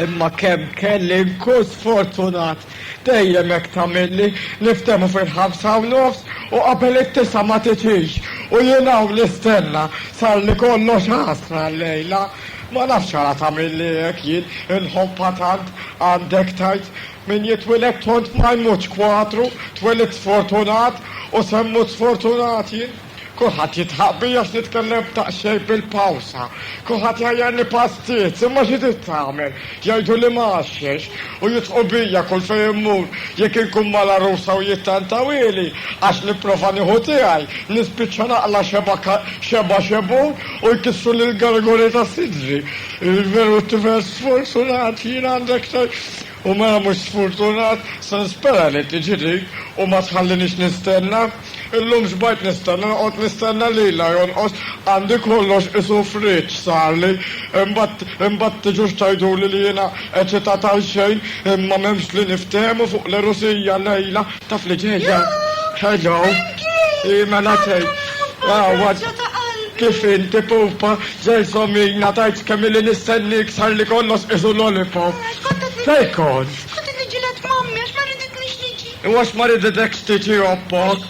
Imma kemm kelli nkun sfortunat. Dejjem hekk tagħmilli niftehmu fil-5:30 u qabel it-9 ma tiġix. U jien hawn nistenna sar li kollox ħasra llejla. Ma nafx ara tagħmilli hekk jien inħobba tant għandek tajt min jitwiled tont ma jmutx kwatru, twelid sfortunat u semmut sfortunat jien. Kulħadd jitħabbi għax nitkellem taqxej bil-pawsa. Kulħadd jgħajjarni pastiet, imma xi tagħmel? Jgħidu li m'għaxxex u jitqu bija kull fejn immur jekk inkun mala rusa u jittantawili għax nipprova nieħu tiegħi nispiċċa naqla xeba xebur u jkissru lil garguri ta' sidri. Il-veru tifel sfortunat jien għandek u mela mhux sfortunat se nispera li tiġri u ma tħallinix nistenna. Illum xbajt nistenna, noqgħod nistenna lila jonqos għandi kollox isu friġġ sarli. Imbagħad tiġu xtajduli li jiena eċitat għal xejn imma m'hemmx li niftehmu fuq l-Rusija lejla taf li ġejja. Hello. Mela tgħid. Kif inti pupa ġelsomina tajt kemm li nistennik sar li kollox isu lollipop. Fejkon? Kont niġilet mommi għax ma riditniex niġi. Għax ma rididek tiġi oppok.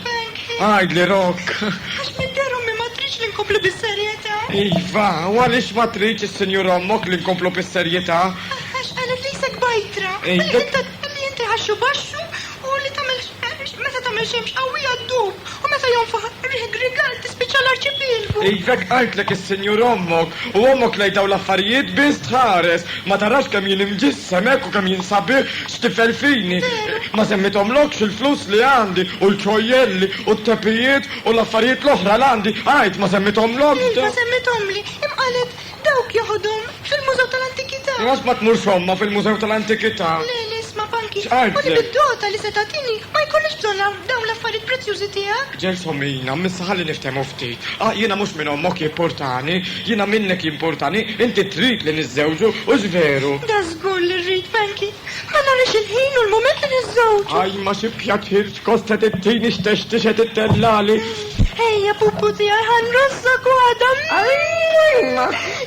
Għajdli rok. Għax midderu mi matriċ li nkomplu bis-serjetà. Iva, għalix matriċ il-senjur ommok li nkomplu bis-serjetà? Għax għalet li jisek bajtra. Li jinti ħaxu baxxu u li meta tamel xemx qawwija d-dub u meta jonfaħ rigal tispiċċa l-arċipilgu. Ivek għajtlek il-senjur ommok u ommok lejtaw l-affarijiet biz tħares. Ma tarax kemm jien imġissemek u kemm jien sabiħ x'tifel fini. Ma semmitomlokx il-flus li għandi u l-ċojjelli u t-tepijiet u l-affarijiet l-oħra li għandi. Għajt ma semmitomlok. Ma semmitomli, imqalet dawk jaħodhom fil-Mużew tal-Antikità. Għax ma tmurx omma fil-Mużew tal-Antikità. Le, isma' Panki. X'għajtlek? U li bid-dota li se tagħtini ma jkollix bżonn dawn l-affarijiet prezzjużi tiegħek. Ġelsomina, missa ħalli niftehmu ftit. Jiena mhux minn ommok jimportani, jiena minnek jimportani, inti trid li niżżewġu u żveru. Da żgur li rrid Panki. Ma narix il-ħin u l-moment li niżżewġu. Aj ma xi pjaċir x'kosta tittini x'textixet it-tellali. Ejja pupu tiegħi ħanrossak u għadam.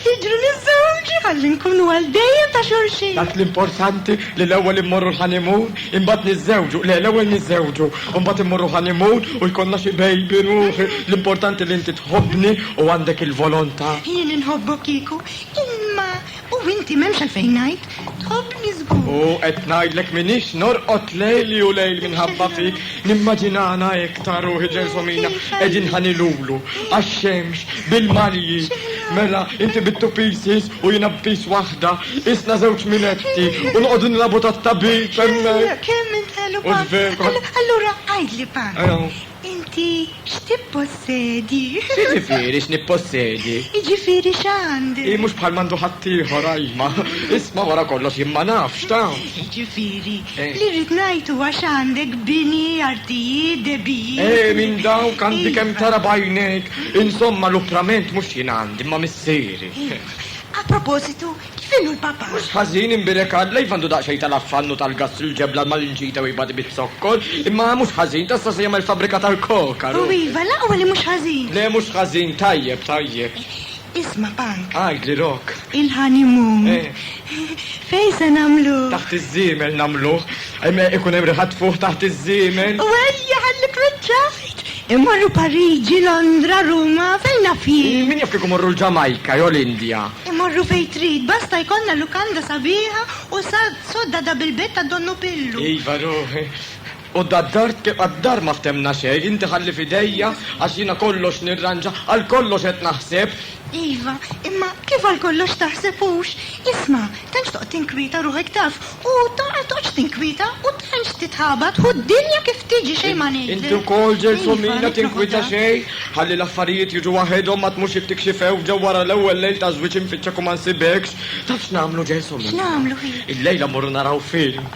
Jiġru niżżewġu ħalli nkunu għal dejjem ta' xulxin. Dak l-importanti li l-ewwel immorru l-ħanimun, imbagħad niżżewġu, le l-ewwel niżżewġu, u mbagħad immorru ħanimun u jkollna xi bejbi ruħi. L-importanti li inti tħobbni u għandek il-volontà. Jien inħobbok kieku, imma u inti m'hemmx għalfejn ngħid, tħobbni żgur. U qed ngħidlek minix norqod lejli u lejl minħabba fik, nimmaġinana hekk ta' ruħi ġelsomina qegħdin ħanilulu għax-xemx bil-malji. Mela, inti bittu pieces u jiena b'piece waħda, isna żewġ minetti u noqogħdu nilagħbu tat-tabib hemmhekk. Kemm intħelu U żveru. Allura għajdli Panki. Inti x'tippossedi? X'ġifieri x'nippossedi? Jiġifieri x'għandek? Mhux bħal mandu ħaddieħor ajma. Isma' wara kollox jien ma nafx ta'. Jiġifieri li rrid ngħid huwa x'għandek bini, artijiet, debijiet. Minn dawk għandi kemm tara bajnejk. Insomma l-upprament mhux jien għandi ma missieri. A propositu, kif inhu l-papa? Mhux ħażin imbirek għadlej fandu daqsxejn tal-affannu tal-gass il-ġebla mal-inġita u jibadi bit-sokkol, imma mhux ħażin tasta se jagħmel fabrika tal-koka. U iva, laqwa li mhux ħażin. Le mhux ħażin, tajjeb, tajjeb. Isma' Pank. Għajdli rok. Il-honeymoon. Fejn se nagħmlu? Taħt iż-żiemel nagħmluh. Ikun hemm riħat fuq taħt iż-żiemel. U ejja ħallik weċċajt. Immorru Pariġi, Londra, Ruma, fejn nafjien. Min jaf kieku morru l-Ġamajka jew l-Indja. Immorru fejn trid, basta jkollna lukanda sabiħa u sodda da bil-bett ta' donnu pillu. Iva ruħi. U d-dar ma ftemna xej, inti ħalli fidejja għax jiena kollox nirranġa, għal kollox qed naħseb. Iva, imma kif għal kollox taħsebux? Isma, tanċ toq tinkwita ruħek taf u toqgħodx tinkwita u tanċ titħabat u d-dinja kif tiġi xejn ma ngħidlek. Inti wkoll ġelsomina tinkwita xejn, ħalli l-affarijiet jiġu waħedhom ma tmux tikxifew ġew wara l-ewwel lejl ta' żwieġ infittxek u ma nsibekx. Taf x'nagħmlu ġelsomina? X'nagħmlu hi? Il-lejla morru naraw film.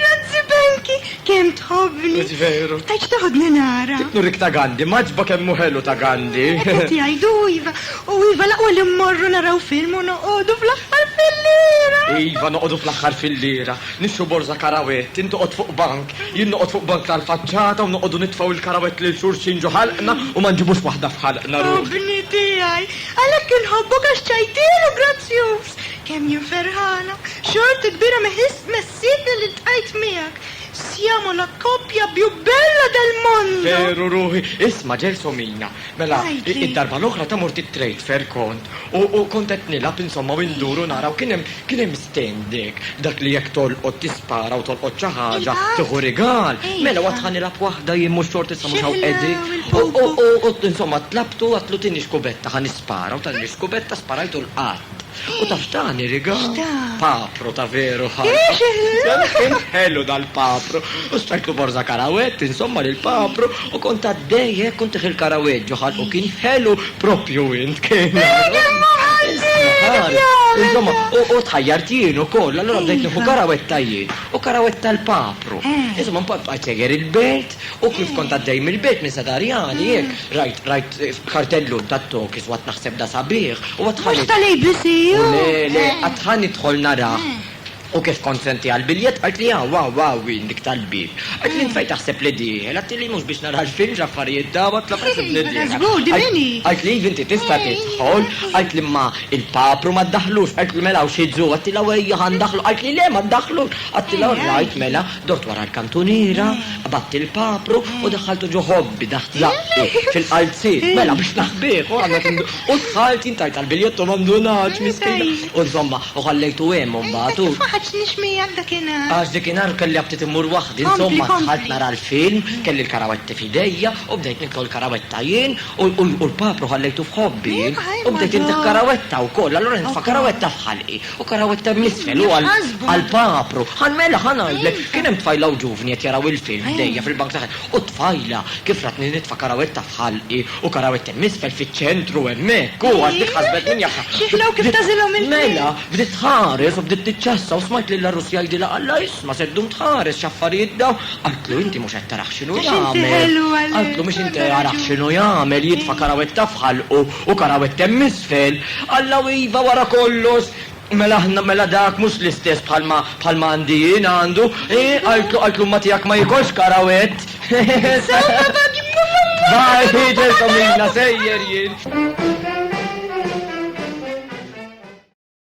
Grazzi Benki, kemm tħobbni. Veru. Taċ taħodni nara. Nurik ta' Gandhi, maġba kemm muħelu ta' Gandhi. Ti għajdu Iva, u Iva laqwa li mmorru naraw film u noqogħdu fl-aħħar fil-lira. Iva noqogħdu fl-aħħar fil-lira, nixxu borza karawett, inti toqgħod fuq bank, jien noqgħod fuq bank tal-faċċata u noqogħdu nitfgħu il-karawett lil xulxin ġo ħalqna u ma nġibux waħda f'ħalqna ruħ. Bni tiegħi, għalhekk inħobbok għax ċajtielu grazzjuż. Kemm jien ferħana, xorta kbira mess-sidna li tqajt miegħek. Siamo la coppia più bella del mondo. Veru ruħi, isma ġelsomina. Mela, Għajtli. id-darba l-oħra ta' mort it-trejt fer kont. U kontet nilab insomma u induru naraw kienem stendek. Dak li jek tolqot tispara u tolqot ċaħġa Iva. tuħu rigal. Iva. Mela għatħan nilab wahda jimmu xort isma mux Xilla, edri. il-pupu. U insomma tlabtu għatlu tini xkubetta ħan ispara u tani xkubetta sparajtu l-qatt. U taf xtani rigal? X'ta? Papro ta' veru Ix, Kien ħellu dal-papro. U stajtlu borza karawet, insomma l-papro. U kont għaddejje, kont il-karawet ġoħal u kien ħellu propju int kien. Insomma, u tħajjart jien u koll, allora bdejt nħu karawetta jien, u karawetta l-papro. Insomma, mpa għajteger il-belt, u kif kont għaddej mill-belt minn Sadarjani, jek, rajt kartellu tat-tokis, u għat naħseb da sabiħ, u Mux għatħalli. tal-ABC, Le, għatħan idħol naraħ. U kif konsenti għal-biljet, għalt li wow, dik tal-bib. Għalt li nfaj taħseb li di, għalt li mux biex nara l-film ġaffarijiet dabat la presib li di. Għazgur, di mini. Għalt li vinti tista tidħol, għalt li ma il-papru ma d-daħlux, għalt li mela u xidżu, għalt li għawajja għan daħlu, għalt li le ma d-daħlux, għalt li għawajt mela, dort wara l-kantunira, għabat il-papru u daħħaltu ġo hobbi daħt laqqi fil-qalzit, mela biex naħbieħ, u tħalt jintajt għal-biljet u mandunaċ, miskina. U insomma, u ħallejtu għem, un-batu. Faħħaċ nixmijak dakina. Għax dikinar kelli għabtit immur wahdi, insomma, tħalt nara l-film, kelli l-karawetti fidejja, u bdejt nikol karawetta jien, u l-papru ħallejtu fħobbi, u bdejt inti karawetta u koll, allora nitfa karawetta fħalqi, u karawetta misfel, u għal-papru, ħan mela ħan għallek, kienem tfajla u ġuvni jett jaraw il-film dejja fil-bank taħħal, u tfajla, kif ratni nitfa karawetta fħalqi, u karawetta misfel fil-ċentru emmek, u għaddik ħasbet min jaffa. Xieħlaw kif tażilhom il-film. Mela, bdiet ħares u bdiet tiċċassa u smajt li l-Russja jgħidilha alla isma' seddum tħares x'affarijiet daw. Għaltlu inti mhux qed taraħ x'inhu Għax inti ħelu jagħmel. għalek. Għaltlu mhux inti taraħ x'inhu jagħmel jitfa' karawetta fħalqu u karawetta misfel. Alla iva wara kollox. Mela dak mhux l-istess bħalma għandi jien għandu. Għaltlu ma tiegħek ma jikolx karawett. Baj, ġeltomina sejjer jien.